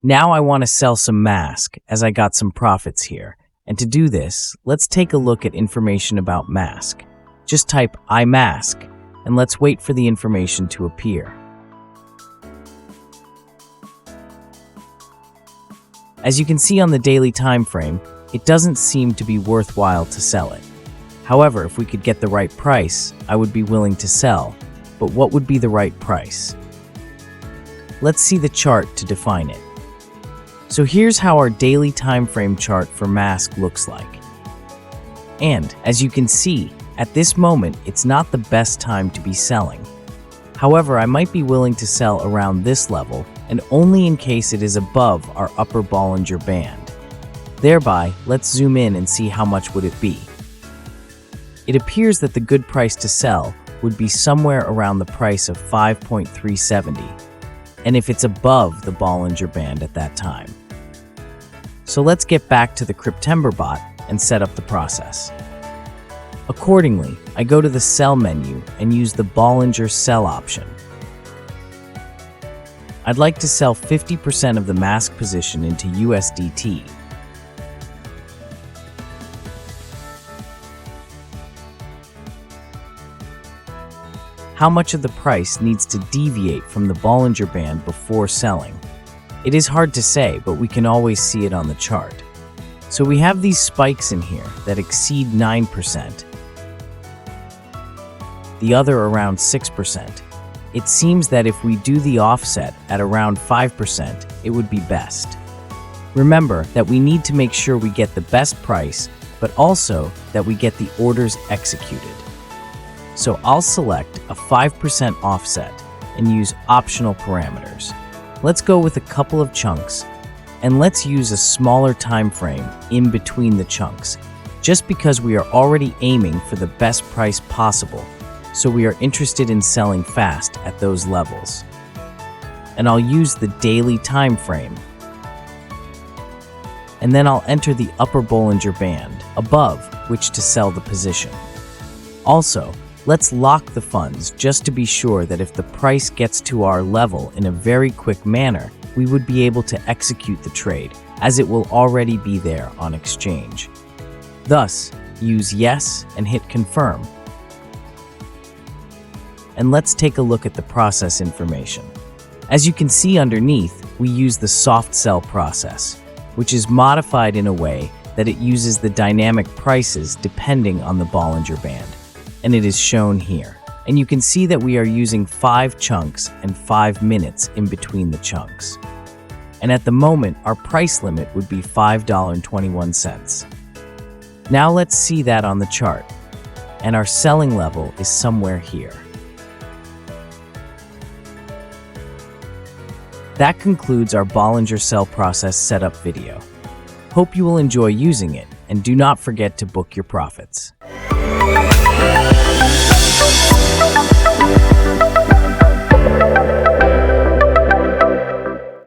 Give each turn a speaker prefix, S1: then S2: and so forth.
S1: Now I want to sell some mask as I got some profits here. And to do this, let's take a look at information about mask. Just type iMask and let's wait for the information to appear. As you can see on the daily time frame, it doesn't seem to be worthwhile to sell it. However, if we could get the right price, I would be willing to sell. But what would be the right price? Let's see the chart to define it. So here's how our daily time frame chart for mask looks like. And as you can see, at this moment, it's not the best time to be selling. However, I might be willing to sell around this level and only in case it is above our upper Bollinger Band. Thereby, let's zoom in and see how much would it be. It appears that the good price to sell would be somewhere around the price of 5.370, and if it's above the Bollinger Band at that time. So let's get back to the Cryptember bot and set up the process. Accordingly, I go to the Sell menu and use the Bollinger Sell option. I'd like to sell 50% of the mask position into USDT. How much of the price needs to deviate from the Bollinger Band before selling? It is hard to say, but we can always see it on the chart. So we have these spikes in here that exceed 9%, the other around 6%. It seems that if we do the offset at around 5%, it would be best. Remember that we need to make sure we get the best price, but also that we get the orders executed. So I'll select a 5% offset and use optional parameters. Let's go with a couple of chunks, and let's use a smaller time frame in between the chunks, just because we are already aiming for the best price possible, so we are interested in selling fast at those levels. And I'll use the daily time frame, and then I'll enter the upper Bollinger Band above which to sell the position. Also, let's lock the funds just to be sure that if the price gets to our level in a very quick manner, we would be able to execute the trade, as it will already be there on exchange. Thus, use Yes and hit Confirm. And let's take a look at the process information. As you can see underneath, we use the soft sell process, which is modified in a way that it uses the dynamic prices depending on the Bollinger Band. And it is shown here. And you can see that we are using 5 chunks and 5 minutes in between the chunks. And at the moment, our price limit would be $5.21. Now let's see that on the chart. And our selling level is somewhere here. That concludes our Bollinger Sell process setup video. Hope you will enjoy using it, and do not forget to book your profits.